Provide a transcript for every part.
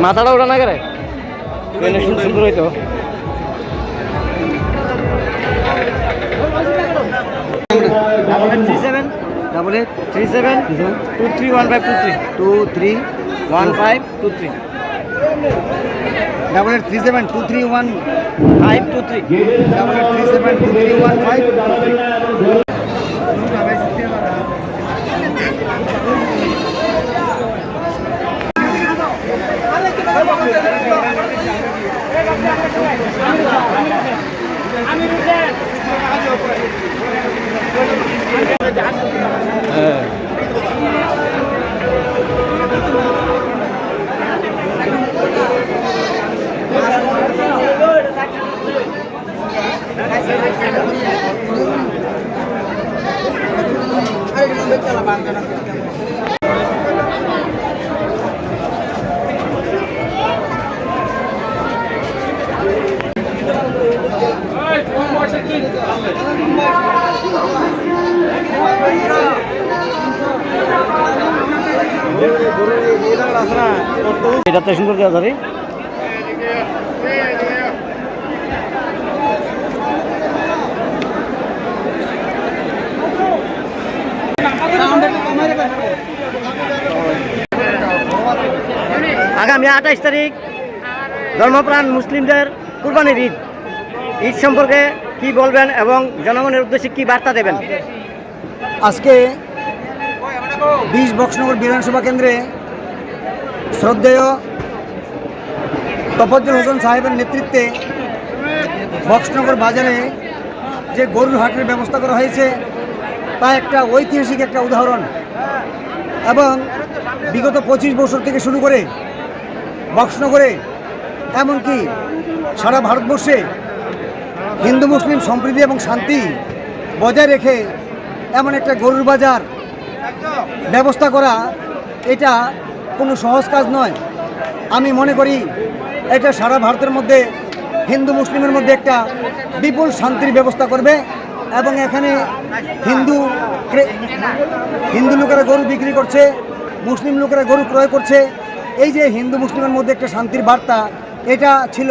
মাথাটা ওটা না করে সুন্দর হইতো। ডাবল 837 এটাতে সুন্দর দেওয়া যাবে। আগামী 28 তারিখ ধর্মপ্রাণ মুসলিমদের কুরবানির ঈদ। ঈদ সম্পর্কে কি বলবেন এবং জনগণের উদ্দেশ্যে কি বার্তা দেবেন? আজকে 20 বক্সনগর বিধানসভা কেন্দ্রে শ্রদ্ধেয় তফাজ্জল হোসেন সাহেবের নেতৃত্বে বক্সনগর বাজারে যে গরুর হাটের ব্যবস্থা করা হয়েছে তা একটা ঐতিহাসিক একটা উদাহরণ এবং বিগত 25 বছর থেকে শুরু করে বক্সনগরে এমনকি সারা ভারতবর্ষে হিন্দু মুসলিম সম্প্রীতি এবং শান্তি বজায় রেখে এমন একটা গরুর বাজার ব্যবস্থা করা এটা কোনো সহজ কাজ নয়। আমি মনে করি এটা সারা ভারতের মধ্যে হিন্দু মুসলিমের মধ্যে একটা বিপুল শান্তির ব্যবস্থা করবে এবং এখানে হিন্দু লোকেরা গরু বিক্রি করছে, মুসলিম লোকেরা গরু ক্রয় করছে। এই যে হিন্দু মুসলিমের মধ্যে একটা শান্তির বার্তা, এটা ছিল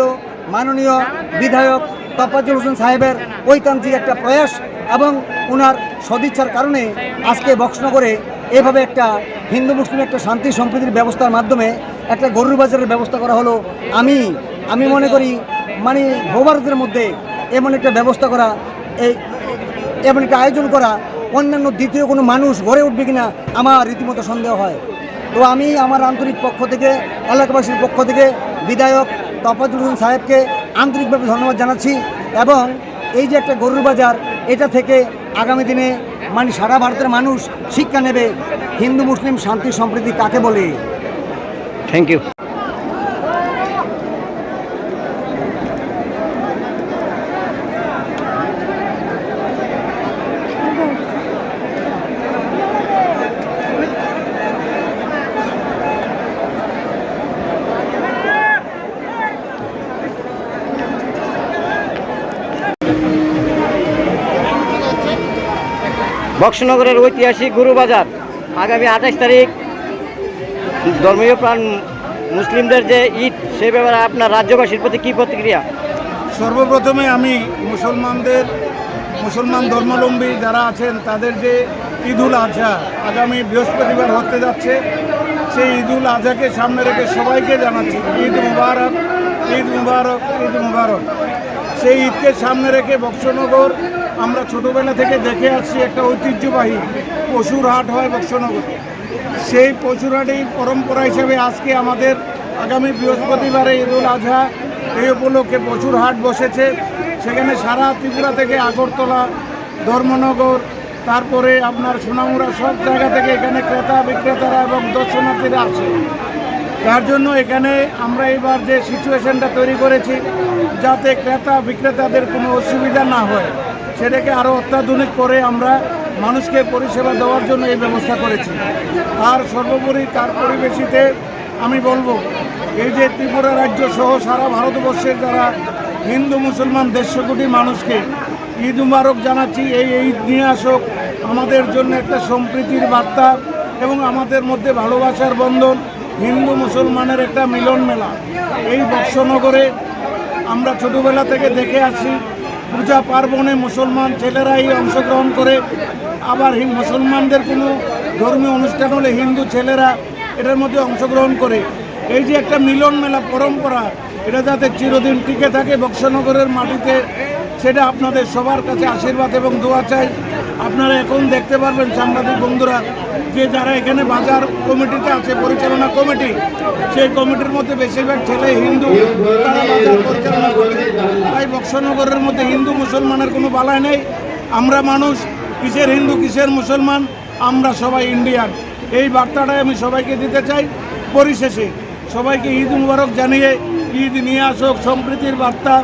মাননীয় বিধায়ক তফাজ্জল হোসেন সাহেবের ঐকান্তিক একটা প্রয়াস এবং ওনার সদিচ্ছার কারণে আজকে বক্সনগরে এভাবে একটা হিন্দু মুসলিম একটা শান্তি সম্প্রীতির ব্যবস্থার মাধ্যমে একটা গরুর বাজারের ব্যবস্থা করা হলো। আমি মনে করি মানে ভারতের মধ্যে এমন একটা ব্যবস্থা করা, এমন একটা আয়োজন করা অন্যান্য দ্বিতীয় কোনো মানুষ গড়ে উঠবে কিনা আমার রীতিমতো সন্দেহ হয়। তো আমি আমার আন্তরিক পক্ষ থেকে এলাকাবাসীর পক্ষ থেকে বিধায়ক তফাজ্জল হোসেন সাহেবকে আন্তরিকভাবে ধন্যবাদ জানাচ্ছি এবং এই যে একটা গরুর বাজার, এটা থেকে আগামী দিনে মানে সারা ভারতের মানুষ শিক্ষা নেবে হিন্দু মুসলিম শান্তি সম্প্রীতি কাকে বলে। Thank you. বক্সনগরের ঐতিহাসিক গরু বাজার আগামী 28 তারিখ ধর্মীয় প্রাণ মুসলিমদের যে ঈদ, সে ব্যাপারে আপনার রাজ্যবাসীর প্রতি কী প্রতিক্রিয়া? সর্বপ্রথমে আমি মুসলমান ধর্মাবলম্বী যারা আছেন তাদের যে ঈদুল আজহা আগামী বৃহস্পতিবার হতে যাচ্ছে, সেই ঈদুল আজহাকে সামনে রেখে সবাইকে জানাচ্ছি ঈদ মুবারক, ঈদ মুবারক, ঈদ মুবারক। সেই ঈদকে সামনে রেখে বক্সনগর আমরা ছোটোবেলা থেকে দেখে আসছি একটা ঐতিহ্যবাহী পশুর হাট হয় বক্সনগরে। সেই পশুর হাটের পরম্পরা হিসেবে আজকে আমাদের আগামী বৃহস্পতিবারে ঈদুল আজহা, এই উপলক্ষে পশুর হাট বসেছে। সেখানে সারা ত্রিপুরা থেকে আগরতলা, ধর্মনগর, তারপরে আপনার সোনামুড়া সব জায়গা থেকে এখানে ক্রেতা বিক্রেতারা এবং দর্শনার্থীরা আসে। তার জন্য এখানে আমরা এবার যে সিচুয়েশনটা তৈরি করেছি যাতে ক্রেতা বিক্রেতাদের কোনো অসুবিধা না হয়, সেটাকে আরও অত্যাধুনিক করে আমরা মানুষকে পরিষেবা দেওয়ার জন্য এই ব্যবস্থা করেছি। আর সর্বোপরি তার পরিবেশিতে আমি বলবো, এই যে ত্রিপুরা রাজ্য সহ সারা ভারতবর্ষের যারা হিন্দু মুসলমান 150 কোটি মানুষকে ঈদ মুবারক জানাচ্ছি। এই ঈদ নিয়ে আসুক আমাদের জন্য একটা সম্প্রীতির বার্তা এবং আমাদের মধ্যে ভালোবাসার বন্ধন, হিন্দু মুসলমানের একটা মিলন মেলা। এই বক্সনগরে আমরা ছোটোবেলা থেকে দেখে আসছি, পূজা পার্বণে মুসলমান ছেলেরাই অংশগ্রহণ করে, আবার মুসলমানদের কোনো ধর্মীয় অনুষ্ঠান হলে হিন্দু ছেলেরা এটার মধ্যে অংশগ্রহণ করে। এই যে একটা মিলন মেলা পরম্পরা, এটা যাতে চিরদিন টিকে থাকে বক্সনগরের মাটিতে, সেটা আপনাদের সবার কাছে আশীর্বাদ এবং দোয়া চাই। আপনারা এখন দেখতে পারবেন সাংবাদিক বন্ধুরা যে যারা এখানে বাজার কমিটিতে আছে, পরিচালনা কমিটি, সেই কমিটির মধ্যে বেশিরভাগ ছেলে হিন্দু, তারা বাজার পরিচালনা করছে। তাই বক্সনগরের মধ্যে হিন্দু মুসলমানের কোনো বালাই নেই। আমরা মানুষ, কিসের হিন্দু কিসের মুসলমান, আমরা সবাই ইন্ডিয়ান। এই বার্তাটাই আমি সবাইকে দিতে চাই। পরিশেষে সবাইকে ঈদ মুবারক জানিয়ে ঈদ নিয়ে আসুক সম্প্রীতির বার্তা,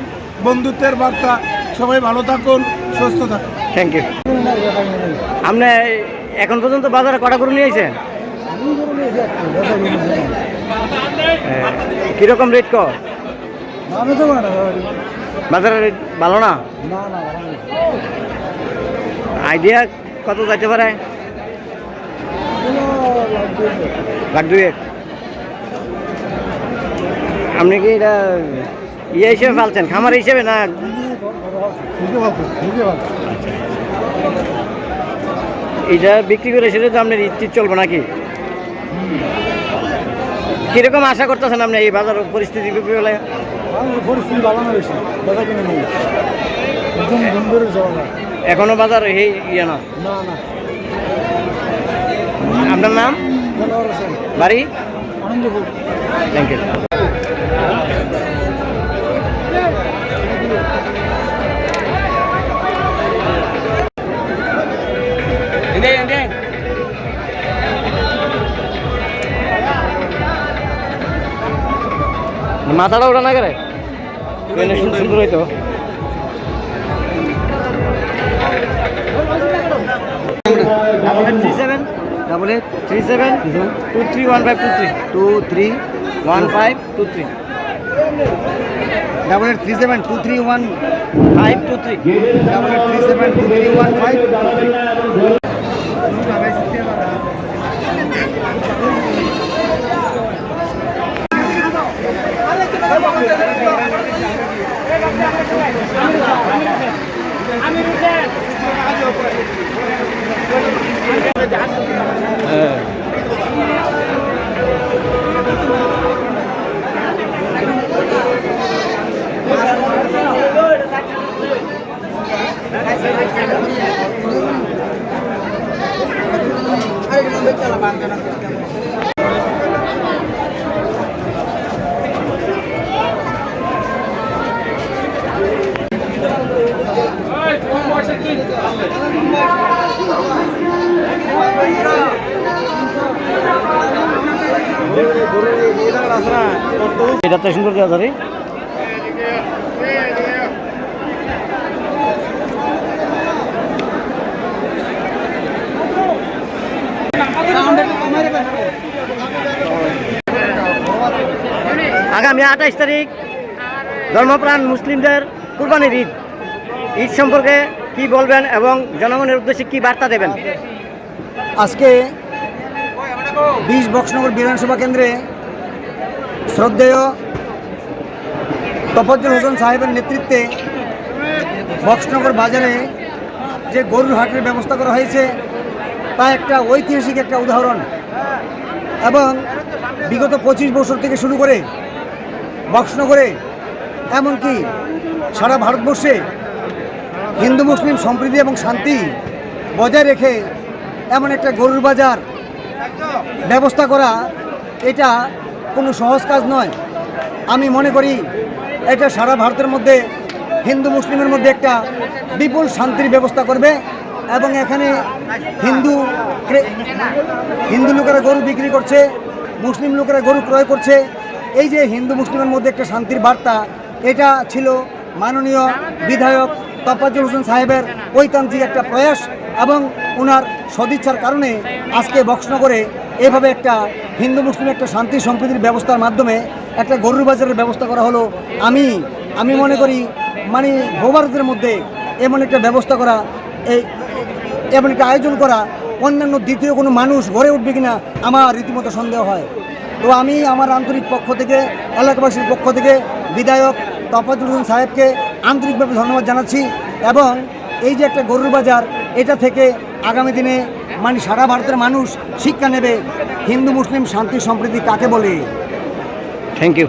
বন্ধুত্বের বার্তা। সবাই ভালো থাকুন, সুস্থ থাকুন। Thank you. আপনি এখন পর্যন্ত বাজারে কটা গরু নিয়ে আসছেন? কীরকম রেট কর? বাজারের রেট ভালো না? আইডিয়া কত যাইতে পারে? লাখ 2। আপনি কি এটা ইয়ে হিসেবে পালছেন, খামার হিসেবে না? এটা বিক্রি করে সেটা তো আপনার ঈদ চলবে নাকি? কিরকম আশা করতেছেন আপনি এই বাজার পরিস্থিতি? এখনো বাজার এই ইয়ে না? আপনার নাম, বাড়ি? Thank you. মাথাটা ওটা না করে সুন্দর হইতো। Double 8 37 23 1523 231523 double 8 37 231 523 double 8 37 231 523। এটা তো সুন্দর দেওয়া ধরে। আগামী 28 তারিখ ধর্মপ্রাণ মুসলিমদের কুরবানির ঈদ। ঈদ সম্পর্কে কি বলবেন এবং জনগণের উদ্দেশ্যে কি বার্তা দেবেন? আজকে 20 বক্সনগর বিধানসভা কেন্দ্রে শ্রদ্ধেয় তফাজ্জল হোসেন সাহেবের নেতৃত্বে বক্সনগর বাজারে যে গরুর হাটের ব্যবস্থা করা হয়েছে তা একটা ঐতিহাসিক একটা উদাহরণ। এবং বিগত 25 বছর থেকে শুরু করে বক্সনগরে এমনকি সারা ভারতবর্ষে হিন্দু মুসলিম সম্প্রীতি এবং শান্তি বজায় রেখে এমন একটা গরুর বাজার ব্যবস্থা করা, এটা কোনো সহজ কাজ নয়। আমি মনে করি এটা সারা ভারতের মধ্যে হিন্দু মুসলিমের মধ্যে একটা বিপুল শান্তির ব্যবস্থা করবে। এবং এখানে হিন্দু লোকেরা গরু বিক্রি করছে, মুসলিম লোকেরা গরু ক্রয় করছে। এই যে হিন্দু মুসলিমের মধ্যে একটা শান্তির বার্তা, এটা ছিল মাননীয় বিধায়ক তফাজ্জল হোসেন সাহেবের ঐকান্তিক একটা প্রয়াস এবং ওনার সদিচ্ছার কারণে আজকে বক্সনগরে এভাবে একটা হিন্দু মুসলিম একটা শান্তি সম্প্রীতির ব্যবস্থার মাধ্যমে একটা গরুর বাজারের ব্যবস্থা করা হলো। আমি মনে করি মানে ভূভারতের মধ্যে এমন একটা ব্যবস্থা করা, এমন একটা আয়োজন করা অন্যান্য দ্বিতীয় কোনো মানুষ গড়ে উঠবে কিনা আমার রীতিমতো সন্দেহ হয়। তো আমি আমার আন্তরিক পক্ষ থেকে, এলাকাবাসীর পক্ষ থেকে বিধায়ক তফাজ্জল হোসেন সাহেবকে আন্তরিকভাবে ধন্যবাদ জানাচ্ছি। এবং এই যে একটা গরুর বাজার, এটা থেকে আগামী দিনে মানে সারা ভারতের মানুষ শিক্ষা নেবে হিন্দু মুসলিম শান্তি সম্প্রীতি কাকে বলে। Thank you.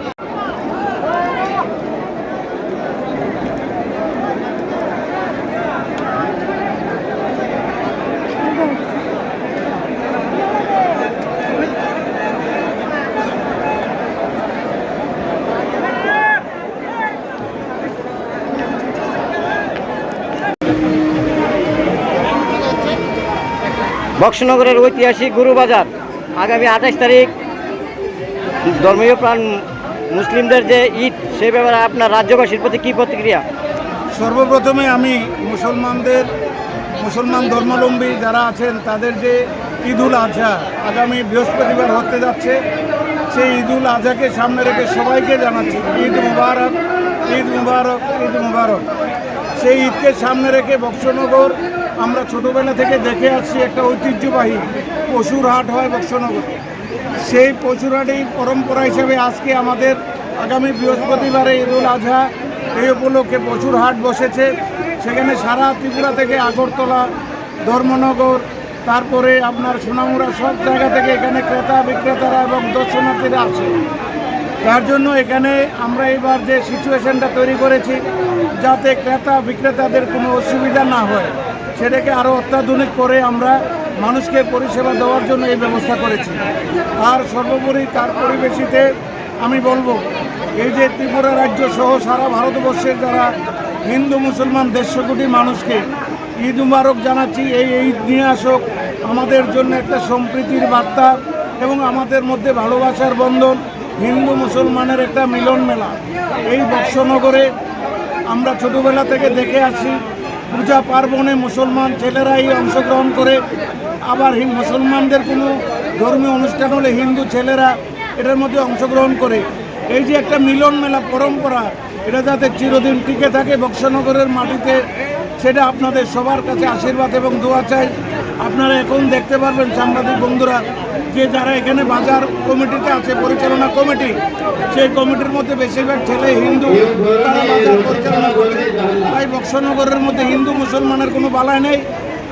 বক্সনগরের ঐতিহাসিক গুরুবাজার আগামী 28 তারিখ ধর্মীয় প্রাণ মুসলিমদের যে ঈদ, সে ব্যাপারে আপনার রাজ্যবাসীর প্রতি কী প্রতিক্রিয়া? সর্বপ্রথমে আমি মুসলমান ধর্মাবলম্বী যারা আছেন তাদের যে ঈদুল আজহা আগামী বৃহস্পতিবার হতে যাচ্ছে, সেই ঈদুল আজহাকে সামনে রেখে সবাইকে জানাচ্ছি ঈদ মুবারক, ঈদ মুবারক, ঈদ মুবারক। সেই ঈদকে সামনে রেখে বক্সনগর আমরা ছোটোবেলা থেকে দেখে আসছি একটা ঐতিহ্যবাহী পশুর হাট হয় বক্সনগর। সেই পশুর হাটেই পরম্পরা হিসেবে আজকে আমাদের আগামী বৃহস্পতিবারে ঈদুল আজহা, এই উপলক্ষে পশুর হাট বসেছে। সেখানে সারা ত্রিপুরা থেকে, আগরতলা, ধর্মনগর, তারপরে আপনার সোনামুড়া, সব জায়গা থেকে এখানে ক্রেতা বিক্রেতারা এবং দর্শনার্থীরা আছে। তার জন্য এখানে আমরা এবার যে সিচুয়েশনটা তৈরি করেছি, যাতে ক্রেতা বিক্রেতাদের কোনো অসুবিধা না হয়, সেটাকে আরও অত্যাধুনিক করে আমরা মানুষকে পরিষেবা দেওয়ার জন্য এই ব্যবস্থা করেছি। আর সর্বোপরি তার পরিবেশিতে আমি বলবো, এই যে ত্রিপুরা রাজ্য সহ সারা ভারতবর্ষের যারা হিন্দু মুসলমান 150 কোটি মানুষকে ঈদ মুবারক জানাচ্ছি। এই ঈদ নিয়ে আসুক আমাদের জন্য একটা সম্প্রীতির বার্তা এবং আমাদের মধ্যে ভালোবাসার বন্ধন, হিন্দু মুসলমানের একটা মিলন মেলা। এই বক্সনগরে আমরা ছোটোবেলা থেকে দেখে আসি, পূজা পার্বণে মুসলমান ছেলেরাই অংশগ্রহণ করে, আবার মুসলমানদের কোনো ধর্মীয় অনুষ্ঠান হলে হিন্দু ছেলেরা এটার মধ্যে অংশগ্রহণ করে। এই যে একটা মিলন মেলা পরম্পরা, এটা যাতে চিরদিন টিকে থাকে বক্সনগরের মাটিতে, সেটা আপনাদের সবার কাছে আশীর্বাদ এবং দোয়া চাই। আপনারা এখন দেখতে পারবেন সাংবাদিক বন্ধুরা যে যারা এখানে বাজার কমিটিতে আছে, পরিচালনা কমিটি, সেই কমিটির মধ্যে বেশিরভাগ ছেলে হিন্দু, তারা বাজার পরিচালনা করছে। তাই বক্সনগরের মধ্যে হিন্দু মুসলমানের কোনো বালাই নেই।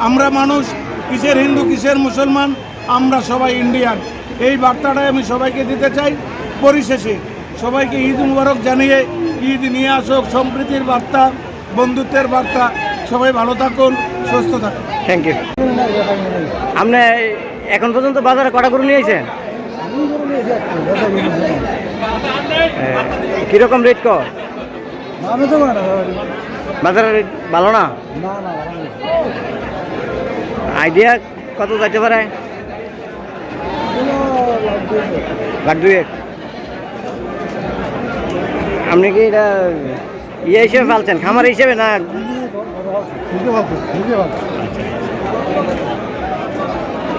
আমরা মানুষ, কিসের হিন্দু কিসের মুসলমান, আমরা সবাই ইন্ডিয়ান। এই বার্তাটাই আমি সবাইকে দিতে চাই। পরিশেষে সবাইকে ঈদ মুবারক জানিয়ে, ঈদ নিয়ে আসুক সম্প্রীতির বার্তা, বন্ধুত্বের বার্তা। সবাই ভালো থাকুন, সুস্থ থাকুন। Thank you. আপনি এখন পর্যন্ত বাজারে কটা গরু নিয়েছেন? কীরকম রেট কর? বাজারের রেট ভালো না? আইডিয়া কত যাইতে পারে? লাখ 2 আপনি কি এটা ইয়ে হিসেবে পালছেন, খামার হিসেবে না?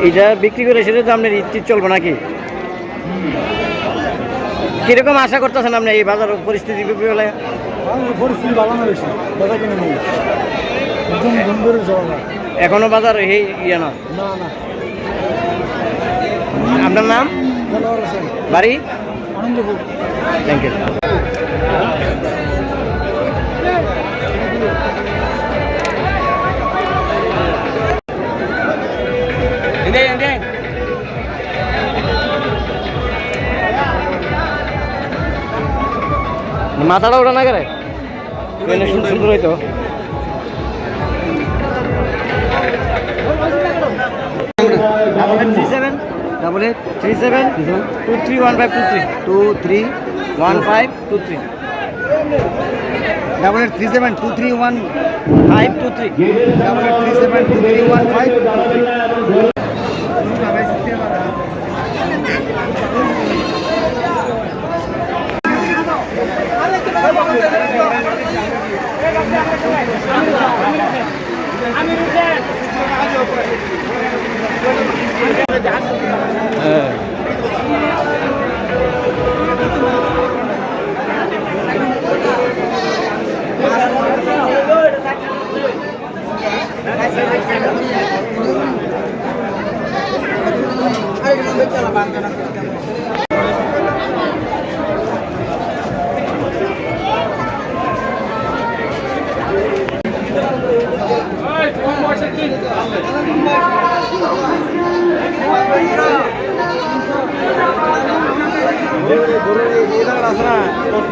এটা বিক্রি করে সেটা তো আপনার ইচ্ছে চলবে নাকি? কিরকম আশা করতেছেন আপনি এই বাজার পরিস্থিতি? এখনো বাজার ইয়ে না? আপনার নাম, বাড়ি? আনন্দপুর। Thank you. মাথাটা ওটা না করে সুন্দর হইতো। ডাবল 837 231523 231523 8837 231 523 8837 231 523। গরু